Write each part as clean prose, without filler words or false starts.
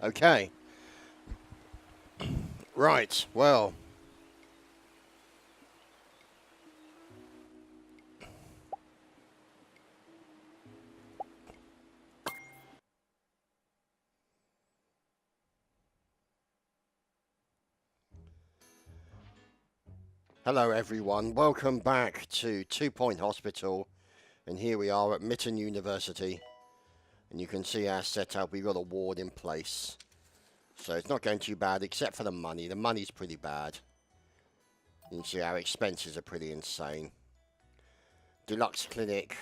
Okay. Right, well. Hello everyone, welcome back to 2 Point Hospital, and here we are at Mitten University, and you can see our setup. We've got a ward in place, so it's not going too bad except for the money. The money's pretty bad. You can see our expenses are pretty insane. Deluxe clinic,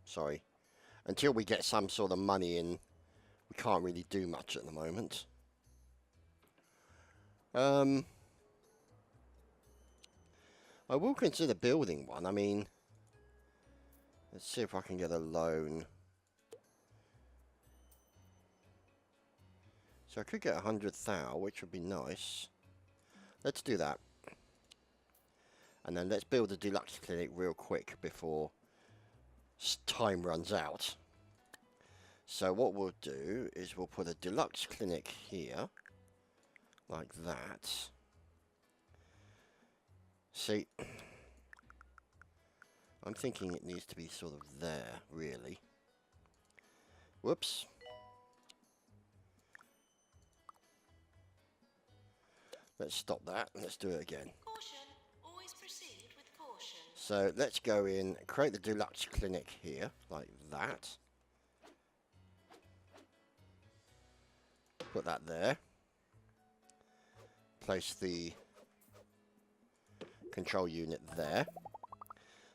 sorry, until we get some sort of money in, we can't really do much at the moment. I will consider building one. I mean, let's see if I can get a loan. So I could get 100,000, which would be nice. Let's do that. And then let's build a deluxe clinic real quick before time runs out. So what we'll do is we'll put a deluxe clinic here, like that. See, I'm thinking it needs to be sort of there, really. Whoops. Let's stop that and let's do it again. Caution. Always proceed with caution. So let's go in, create the deluxe clinic here, like that. Put that there. Place the control unit there.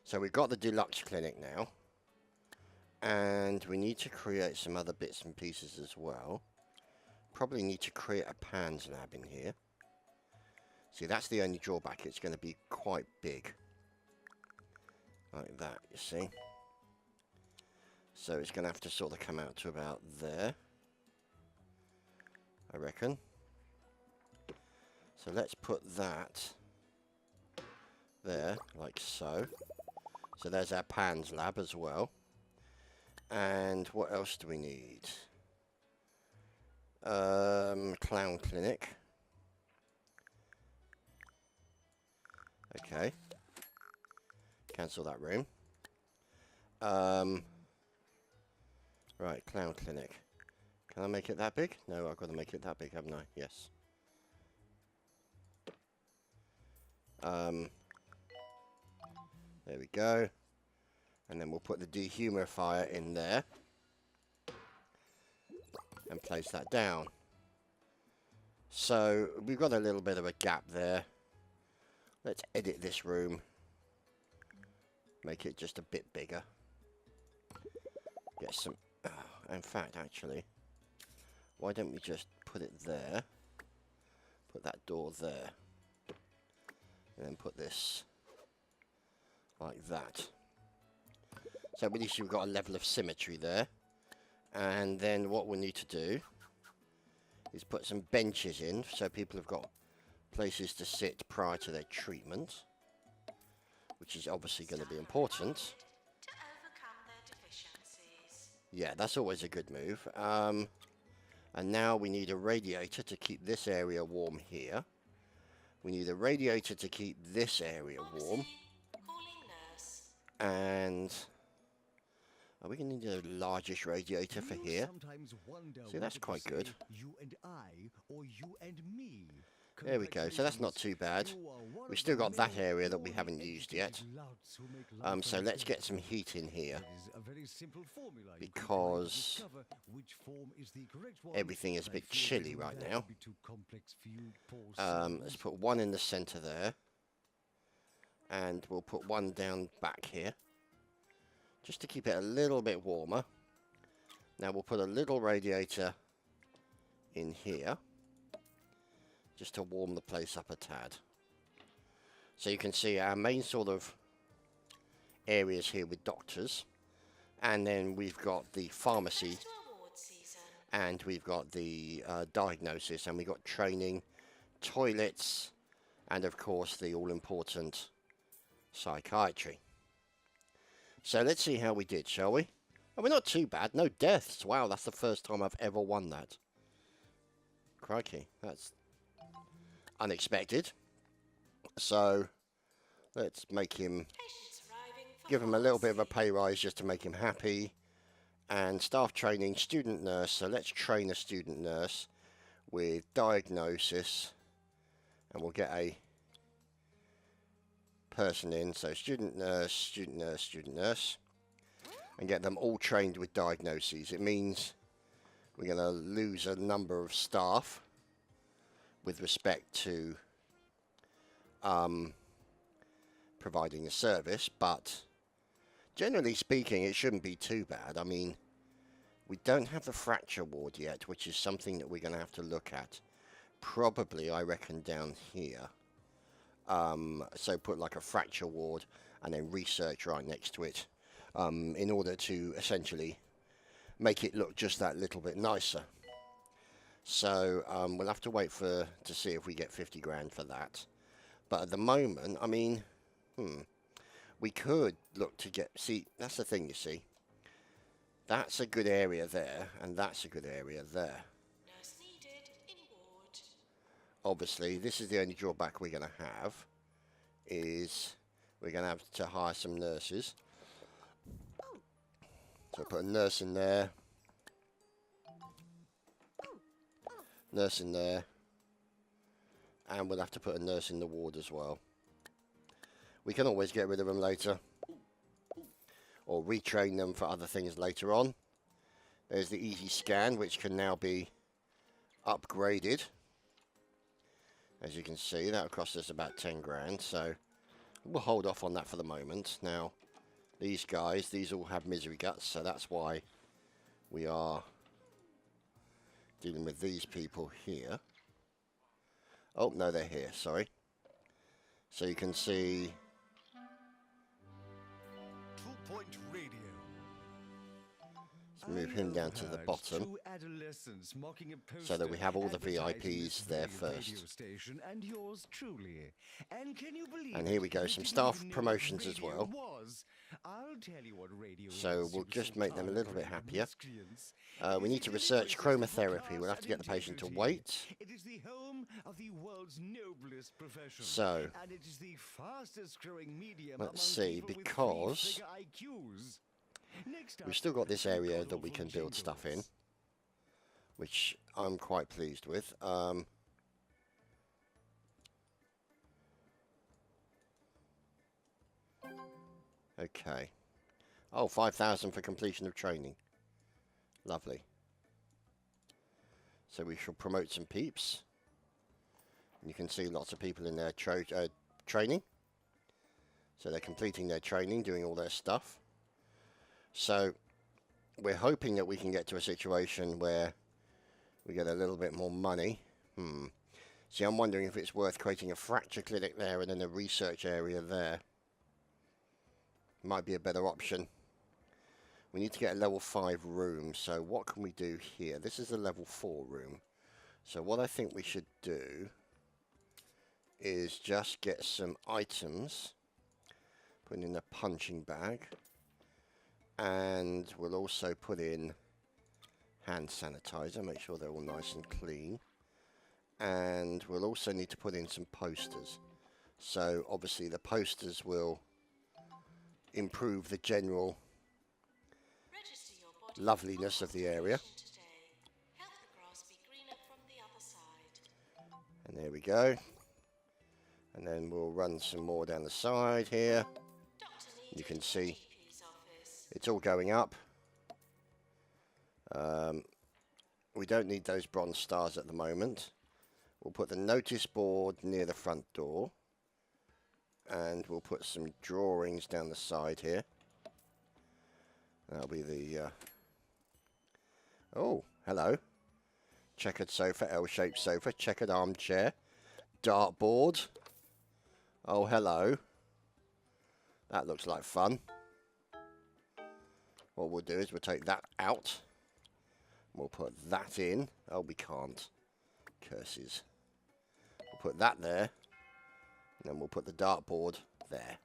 So we've got the deluxe clinic now. And we need to create some other bits and pieces as well. Probably need to create a PANS lab in here. See, that's the only drawback. It's going to be quite big. Like that, you see. So it's going to have to sort of come out to about there, I reckon. So let's put that there, like so. So there's our PANS lab as well. And what else do we need? Clown clinic. Okay. Cancel that room. Right, clown clinic. Can I make it that big? No, I've got to make it that big, haven't I? Yes. There we go. And then we'll put the dehumidifier in there. And place that down. So, we've got a little bit of a gap there. Let's edit this room. Make it just a bit bigger. Get some... in fact, actually, why don't we just put it there? Put that door there. And then put this like that. So at least you've got a level of symmetry there. And then what we need to do is put some benches in so people have got places to sit prior to their treatment, which is obviously going to be important. To overcome their deficiencies. Yeah, that's always a good move. And now we need a radiator to keep this area warm here. We need a radiator to keep this area warm. Calling nurse. And are we going to need a largest radiator for here? See, that's quite good. You and I, or you and me. There we go. So that's not too bad. We've still got that area that we haven't used yet. So let's get some heat in here, because everything is a bit chilly right now. Let's put one in the center there, and we'll put one down back here, just to keep it a little bit warmer. Now we'll put a little radiator in here, just to warm the place up a tad. So you can see our main sort of areas here with doctors, and then we've got the pharmacy, and we've got the diagnosis, and we've got training, toilets, and of course the all-important psychiatry. So let's see how we did, shall we? Oh, we're not too bad. No deaths. Wow, that's the first time I've ever won that. crikey, that's unexpected. So let's make him, Patients arriving for give him a little bit of a pharmacy. pay rise just to make him happy. And staff training, student nurse. So let's train a student nurse with diagnosis, and we'll get a person in. So student nurse, student nurse, student nurse, and get them all trained with diagnoses. It means we're going to lose a number of staff with respect to providing a service, but generally speaking, it shouldn't be too bad. I mean, we don't have the fracture ward yet, which is something that we're going to have to look at. Probably, I reckon, down here. So put like a fracture ward and then research right next to it, in order to essentially make it look just that little bit nicer. So we'll have to wait to see if we get 50 grand for that. But at the moment, I mean, we could look to get, see, that's the thing, you see. That's a good area there, and that's a good area there. Nurse needed in ward. Obviously, this is the only drawback we're going to have, is we're going to have to hire some nurses. So put a nurse in there. Nurse in there. And we'll have to put a nurse in the ward as well. We can always get rid of them later, or retrain them for other things later on. There's the easy scan, which can now be upgraded. As you can see, that'll cost us about 10 grand, so we'll hold off on that for the moment. Now, these guys, these all have misery guts, so that's why we are dealing with these people here. Oh, no, they're here, sorry. So you can see... 2-point radio. Let's move him down to the bottom, so that we have all the VIPs there first. And yours truly. And can you believe And here we go, some staff promotions as well. I'll tell you what radio So we'll just make them a little bit happier. We need to research chromotherapy. We'll have to get the patient to wait. It is the home of the world's noblest profession. So, and it is the fastest growing medium let's among see, people with because three-figure IQs. Next we've up, still got this area that colourful we can build stuff in, jingles. which I'm quite pleased with. Okay. Oh, 5,000 for completion of training. Lovely. So we shall promote some peeps. And you can see lots of people in their training. So they're completing their training, doing all their stuff. So we're hoping that we can get to a situation where we get a little bit more money. See, I'm wondering if it's worth creating a fracture clinic there and then a research area there. Might be a better option. We need to get a level 5 room, so what can we do here? This is a level 4 room. So what I think we should do is just get some items, put in a punching bag, and we'll also put in hand sanitizer, make sure they're all nice and clean. And we'll also need to put in some posters. So obviously the posters will improve the general Register your body loveliness of the area. today. Help the grass be greener from the other side. And there we go. And then we'll run some more down the side here. Doctor You needed can in see GP's office. it's all going up. We don't need those bronze stars at the moment. We'll put the notice board near the front door. And we'll put some drawings down the side here. That'll be the... Oh, hello. Checkered sofa, L-shaped sofa, checkered armchair, dartboard. Oh, hello. That looks like fun. What we'll do is we'll take that out. We'll put that in. Oh, we can't. Curses. We'll put that there. And then we'll put the dartboard there.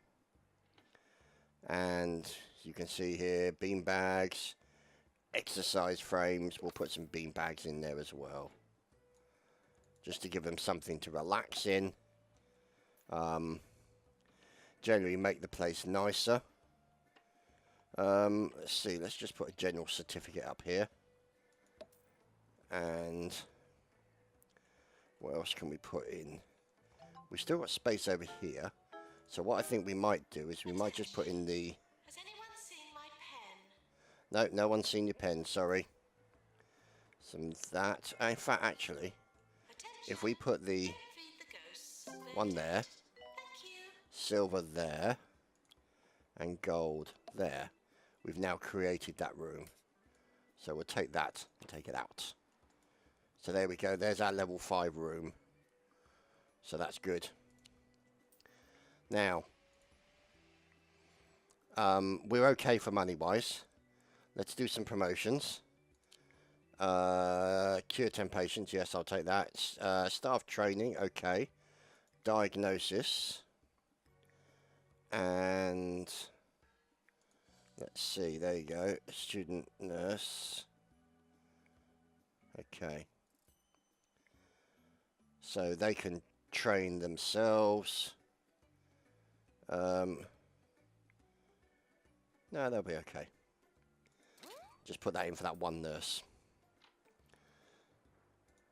And you can see here, bean bags, exercise frames. We'll put some bean bags in there as well. just to give them something to relax in. Generally make the place nicer. Let's see, let's just put a general certificate up here. And what else can we put in? We've still got space over here. So what I think we might do is we might just put in the... Has anyone seen my pen? No, no one's seen your pen, sorry. Some of that. In fact, actually, if we put the Feed the ghosts. one there, Thank you. silver there, and gold there, we've now created that room. So we'll take that and take it out. So there we go, there's our level 5 room. So that's good. Now, we're okay for money-wise. Let's do some promotions. Cure 10 patients, yes, I'll take that. Staff training, okay. Diagnosis. And let's see, there you go. Student nurse. Okay. So they can train themselves. No, they'll be okay. Just put that in for that one nurse.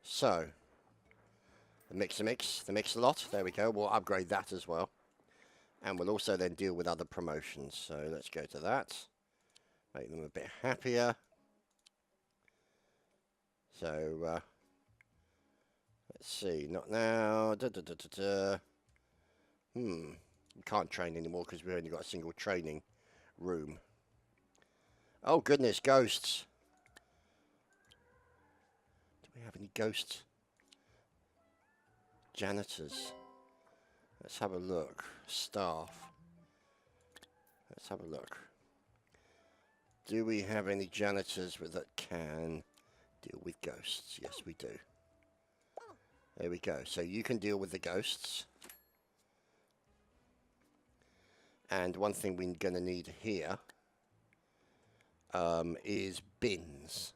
So, the mix-a-lot, there we go. We'll upgrade that as well. And we'll also then deal with other promotions. So let's go to that. Make them a bit happier. So, let's see, not now. We can't train anymore because we've only got a single training room. Oh goodness, ghosts. Do we have any ghosts? Janitors. Let's have a look. Staff. Let's have a look. Do we have any janitors that can deal with ghosts? Yes, we do. There we go. So you can deal with the ghosts. And one thing we're going to need here is bins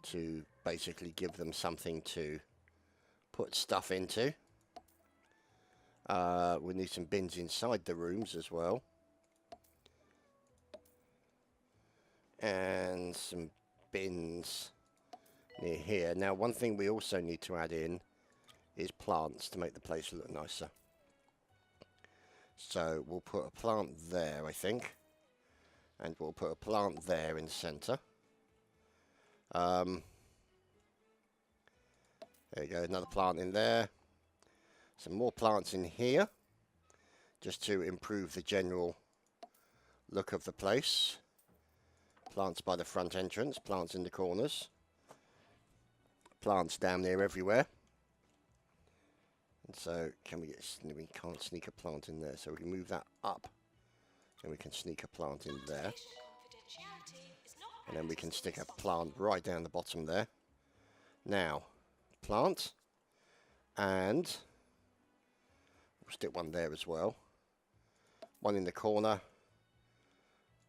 to basically give them something to put stuff into. We need some bins inside the rooms as well. And some bins near here. Now, one thing we also need to add in is plants to make the place look nicer. So we'll put a plant there, I think. And we'll put a plant there in the centre. There you go, another plant in there. Some more plants in here, just to improve the general look of the place. Plants by the front entrance, plants in the corners. Plants down there everywhere. And so, we can't sneak a plant in there, so we can move that up. And we can sneak a plant in there. And then we can stick a plant right down the bottom there. Now, plant. And we'll stick one there as well. One in the corner.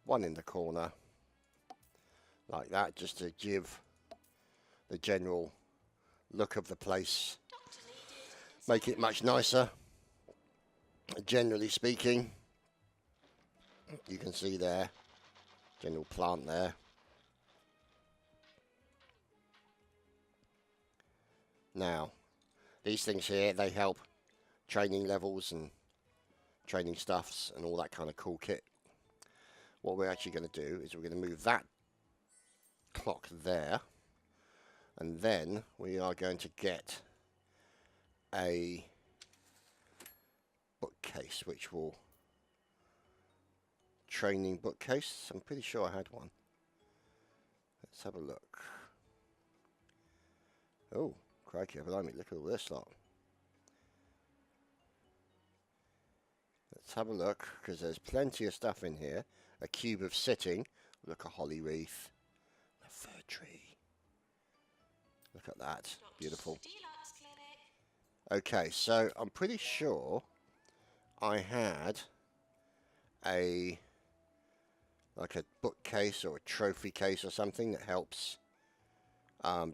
One in the corner. Like that, just to give the general look of the place. Make it much nicer. Generally speaking, you can see there, general plant there. Now, these things here, they help training levels and training stuffs and all that kind of cool kit. What we're actually going to do is we're going to move that clock there, and then we are going to get a bookcase, which will training bookcase. I'm pretty sure I had one. Let's have a look. Oh, crikey, blimey, look at all this lot. Let's have a look, because there's plenty of stuff in here. A cube of sitting. Look, a holly wreath. A fir tree. Look at that. Beautiful. Okay, so I'm pretty sure I had a bookcase or a trophy case or something that helps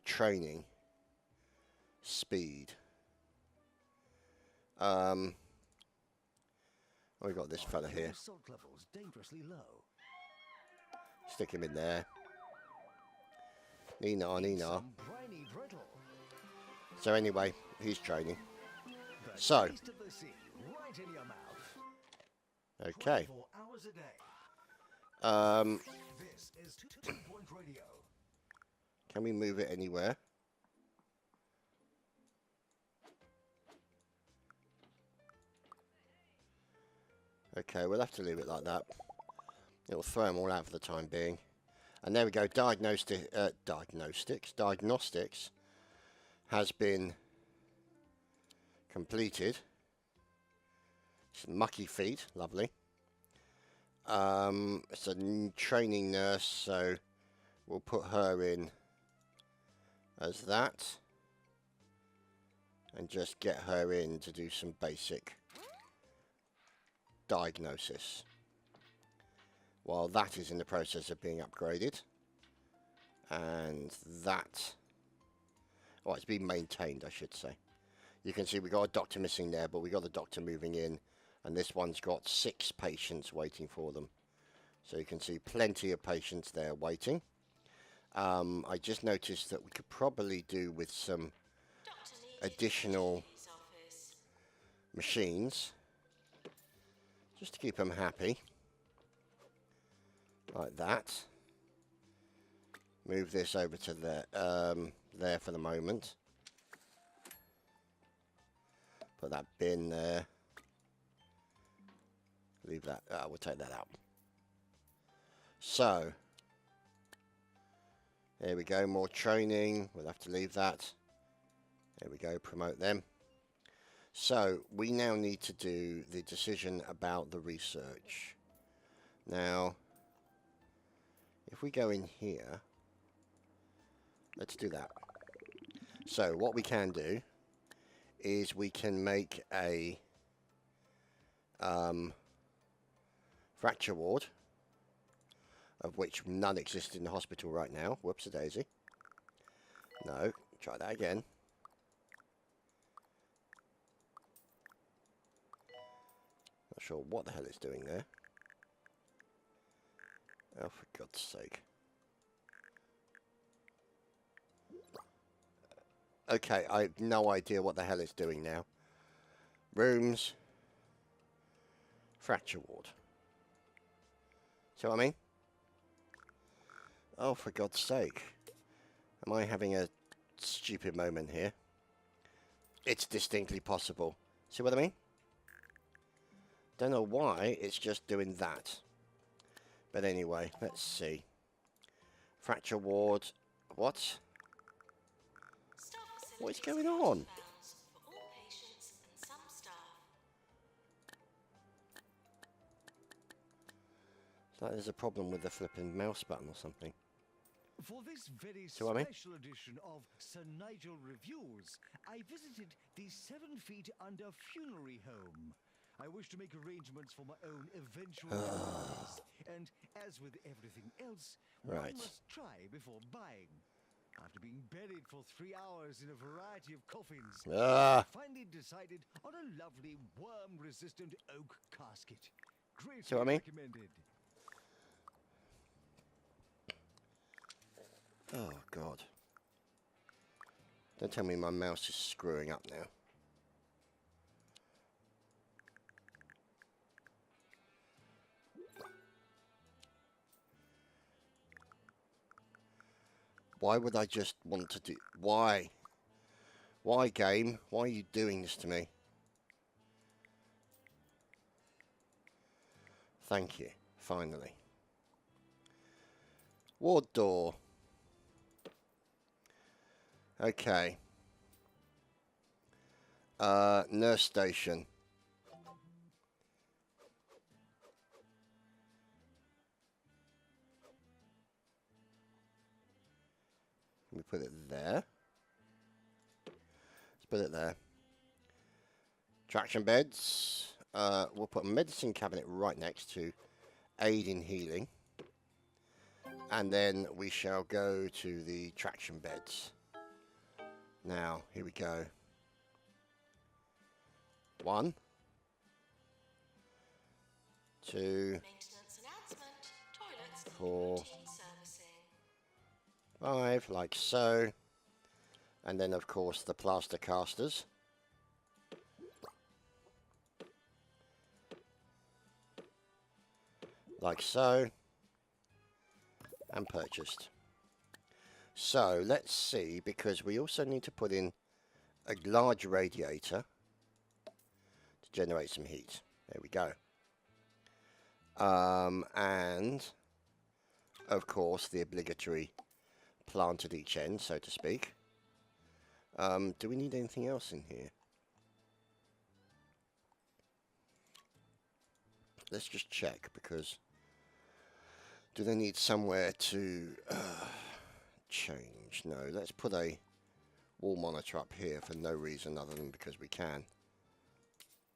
training. speed. We got this fella here. Salt levels dangerously low. Stick him in there. Nina, Nina. Some briny brittle. So anyway, he's training. The So. taste of the sea, right in your mouth. Okay. 24 hours a day. This is 2 Point Radio. Can we move it anywhere? Okay, we'll have to leave it like that. It'll throw them all out for the time being. And there we go. Diagnostics has been completed. Some mucky feet, lovely. It's a training nurse, so we'll put her in as that. And just get her in to do some basic diagnosis. While that is in the process of being upgraded. And that... Oh, it's being maintained, I should say. You can see we got a doctor missing there, but we got the doctor moving in. And this one's got 6 patients waiting for them. So you can see plenty of patients there waiting. I just noticed that we could probably do with some additional machines. Just to keep them happy. Like that. Move this over to there for the moment. Put that bin there. Leave that. We'll take that out. So. There we go. More training. We'll have to leave that. There we go. Promote them. So, we now need to do the decision about the research. Now, if we go in here, let's do that. So, what we can do is we can make a fracture ward, of which none exist in the hospital right now. Whoops-a-daisy. No, try that again. Not sure what the hell it's doing there. Oh, for God's sake. Okay, I have no idea what the hell it's doing now. Rooms. Fracture ward. See what I mean? Oh, for God's sake. Am I having a stupid moment here? It's distinctly possible. See what I mean? Don't know why it's just doing that. But anyway, let's see. Fracture ward. What? What is going on? It's like there's a problem with the flipping mouse button or something. For this very what I mean? special edition of Sir Nigel Reviews, I visited the 7 Feet Under Funerary Home. I wish to make arrangements for my own eventual demise, and as with everything else, Right. one must try before buying. After being buried for 3 hours in a variety of coffins, I finally decided on a lovely worm-resistant oak casket. Greatly See what I mean? recommended. Oh, God. Don't tell me my mouse is screwing up now. Why would I just want to do... Why? Why, game? Why are you doing this to me? Thank you. Finally. Ward door. Okay. Nurse station. We put it there. Let's put it there. Traction beds. We'll put a medicine cabinet right next to aid in healing. And then we shall go to the traction beds. Now, here we go. 1, 2, Maintenance announcement. Toilets need 4, routine servicing. 5, like so. And then, of course, the plaster casters. Like so. And purchased. So, let's see, because we also need to put in a large radiator to generate some heat. There we go. And, of course, the obligatory plant at each end, so to speak. Do we need anything else in here? Let's just check, because do they need somewhere to change? No, let's put a wall monitor up here for no reason other than because we can.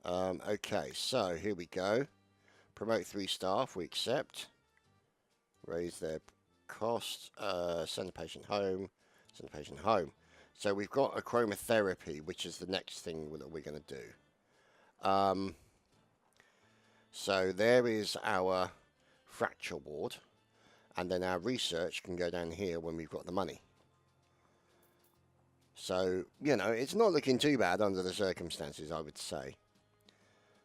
Okay, so here we go. Promote 3 staff, we accept. Raise their cost. Send the patient home. Send the patient home. So we've got a chromotherapy, which is the next thing that we're going to do. So there is our fracture ward. And then our research can go down here when we've got the money. So, you know, it's not looking too bad under the circumstances, I would say.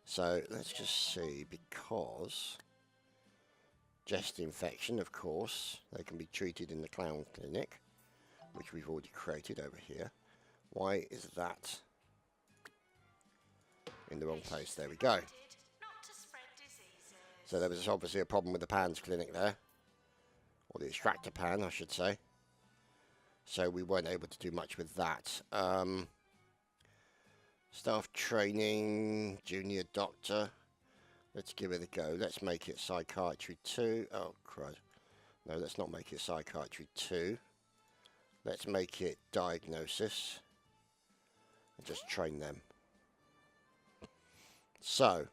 So, let's just see, because chest infection, of course, they can be treated in the clown clinic, which we've already created over here. Why is that in the wrong place? There we go. Not to spread diseases. So there was obviously a problem with the PANS clinic there. Or the extractor pan, I should say. So we weren't able to do much with that. Staff training, junior doctor. Let's give it a go. Let's make it psychiatry 2. Oh, crud. No, let's not make it psychiatry 2. Let's make it diagnosis. And just train them. So,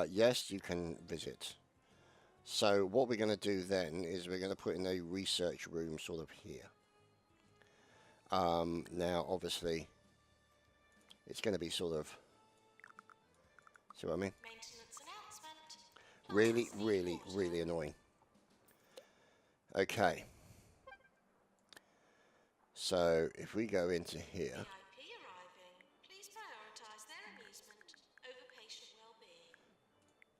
yes, you can visit. So what we're going to do then is we're going to put in a research room sort of here. Now, obviously, it's going to be sort of, see what I mean? Maintenance announcement. Really annoying. Okay. So if we go into here. VIP arriving. Please prioritize their amusement over patient well-being.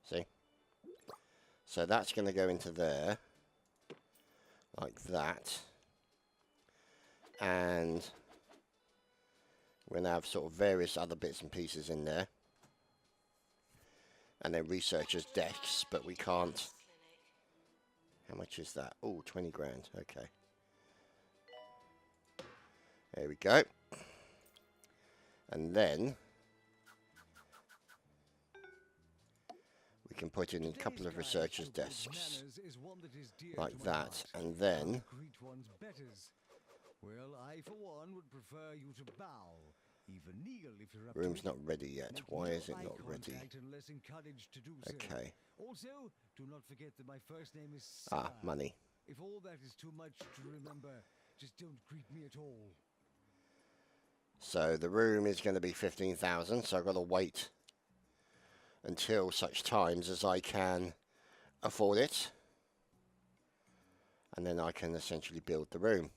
See? So that's going to go into there, like that, and we're going to have sort of various other bits and pieces in there, and then researchers' desks, but we can't. How much is that? Oh, 20 grand, okay. There we go. And then we can put in a couple of researchers' desks like that, and then well, I for one would prefer you to bow, even kneel if you're up to room's it. not ready yet. Make Why no is it eye not ready? contact unless encouraged to do so. Okay. Also, do not forget that my first name is Sir. Ah, money. If all that is too much to remember, just don't greet me at all. So the room is going to be 15,000, so I've got to wait until such times as I can afford it, and then I can essentially build the room.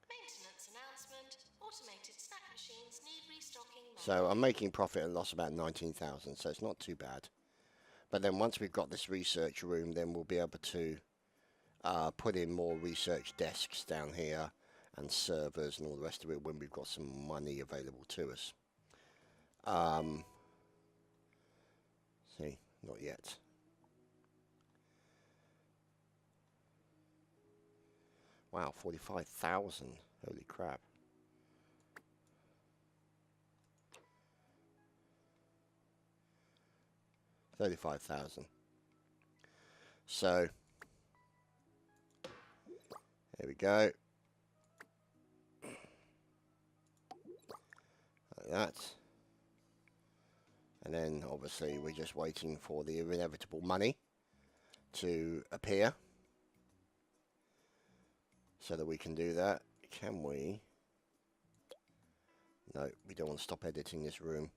Maintenance announcement. Automated snack machines need restocking. So I'm making profit and loss about 19,000, so it's not too bad. But then once we've got this research room, then we'll be able to put in more research desks down here and servers and all the rest of it when we've got some money available to us. See, not yet. Wow, 45,000. Holy crap. $35,000. So, there we go. Like that. And then, obviously, we're just waiting for the inevitable money to appear, so that we can do that. can we? No, we don't want to stop editing this room.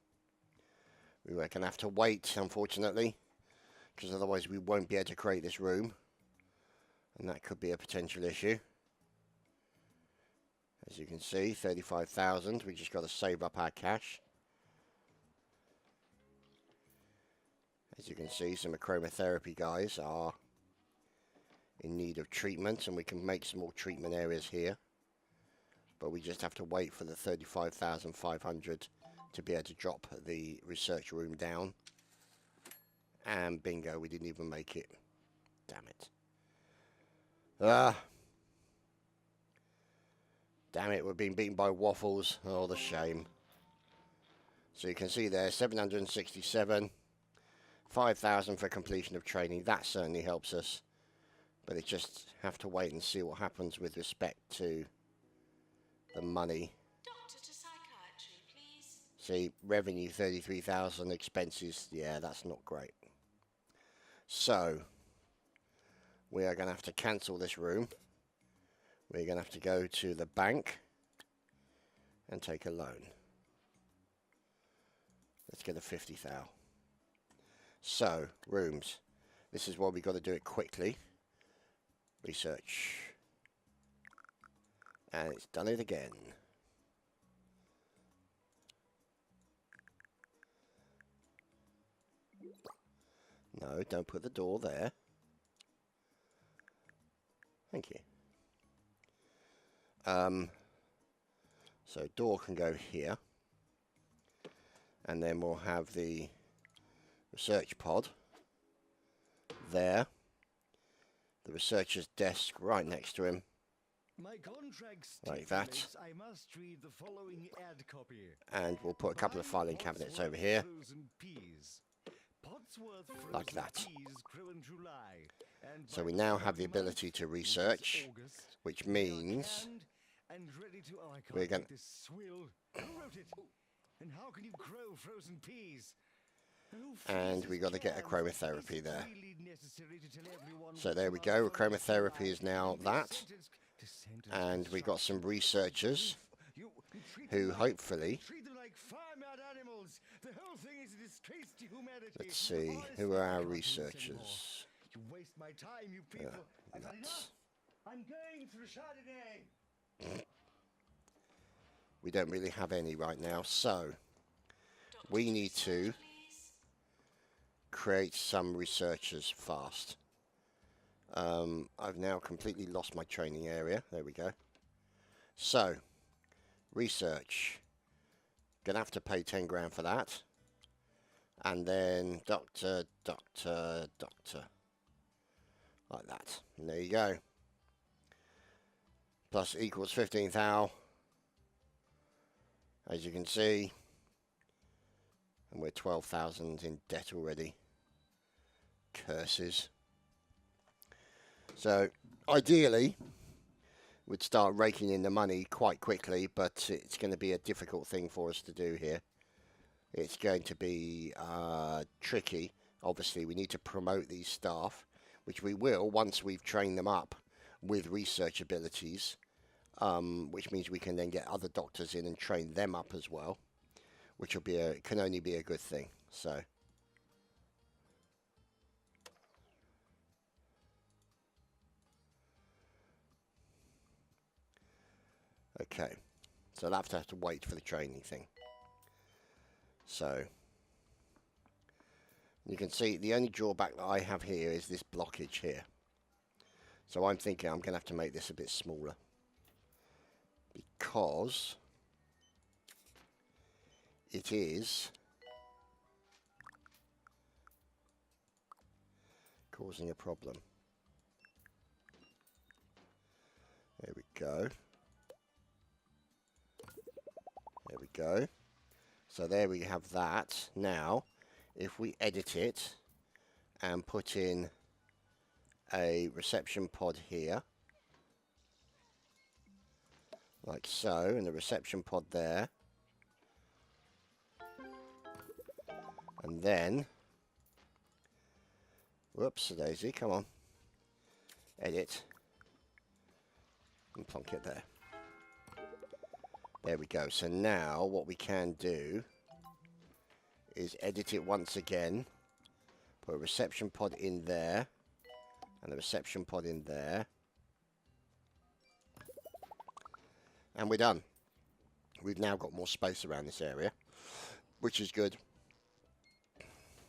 We are going to have to wait, unfortunately, because otherwise we won't be able to create this room. And that could be a potential issue. As you can see, 35,000. We just got to save up our cash. As you can see, some chromotherapy guys are in need of treatment, and we can make some more treatment areas here. But we just have to wait for the 35,500 to be able to drop the research room down. And bingo, we didn't even make it. Damn it. Damn it, we're being beaten by waffles. Oh, the shame. So you can see there, 767. 5,000 for completion of training. That certainly helps us. But it just have to wait and see what happens with respect to the money. Doctor to psychiatry, please. See, revenue 33,000, expenses, yeah, that's not great. So, we are going to have to cancel this room. We're going to have to go to the bank and take a loan. Let's get a 50,000. So, rooms. This is why we've got to do it quickly. Research. And it's done it again. No, don't put the door there. Thank you. So door can go here. And then we'll have the research pod there. The researcher's desk right next to him. My contract Like that. stipulates I must read the following ad copy. And we'll put a couple of filing cabinets over here. Frozen peas. Potsworth Like frozen that. peas grow in July, and So by we now the have the month, ability to which is research, August, which they are means canned and ready to. Oh, I can't we're gonna- make this swill. Who wrote it? And how can you grow frozen peas? Who And freezes we got to get a cans? chromotherapy Is it there. really necessary to tell everyone So what's there in we our go. frozen Chromotherapy pie? is now This that. sentence- this sentence And we got some construction. researchers You treat them who like- hopefully, treat them like farmyard animals. The whole thing is a disgrace to humanity. let's see, Honestly, who are I our can't do this anymore. researchers? You waste my time, you people. I've had Nuts. enough. I'm going to the Chardonnay. We don't really have any right now, so Doctor we to need to research, please. create some researchers fast. I've now completely lost my training area. There we go. So, research. Gonna have to pay 10 grand for that. And then doctor. Like that. And there you go. Plus equals 15,000. As you can see. And we're 12,000 in debt already. Curses. So, ideally, we'd start raking in the money quite quickly, but it's going to be a difficult thing for us to do here. It's going to be tricky. Obviously, we need to promote these staff, which we will once we've trained them up with research abilities, which means we can then get other doctors in and train them up as well, which will be can only be a good thing. So. Okay, so I'll have to wait for the training thing. So, you can see the only drawback that I have here is this blockage here. So I'm thinking I'm going to have to make this a bit smaller. Because it is causing a problem. There we go. There we go. So there we have that. Now, if we edit it and put in a reception pod here, like so, and the reception pod there, and then, whoops, daisy, come on, edit, and plonk it there. There we go. So now what we can do is edit it once again. Put a reception pod in there. And a reception pod in there. And we're done. We've now got more space around this area, which is good.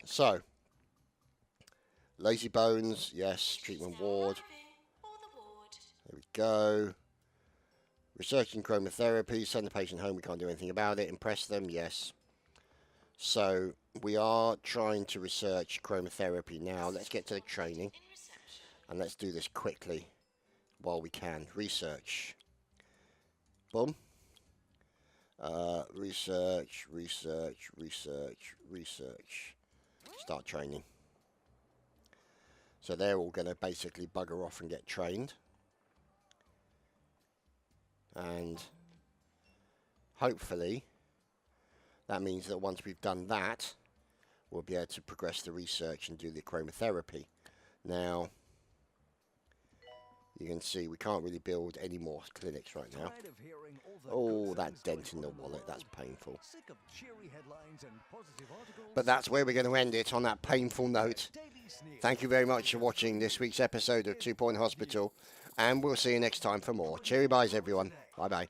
So, lazy bones, yes, treatment ward. There we go. Researching chromotherapy, send the patient home, we can't do anything about it. Impress them, yes. So, we are trying to research chromotherapy now. Let's get to the training. And let's do this quickly while we can. Research. Boom. Research. Start training. So they're all going to basically bugger off and get trained. And hopefully that means that once we've done that, we'll be able to progress the research and do the chromotherapy. Now, you can see we can't really build any more clinics right now. Oh, that dent in the wallet, that's painful. But that's where we're going to end it, on that painful note. Thank you very much for watching this week's episode of 2 Point Hospital, and we'll see you next time for more. Cheery byes, everyone. Bye-bye.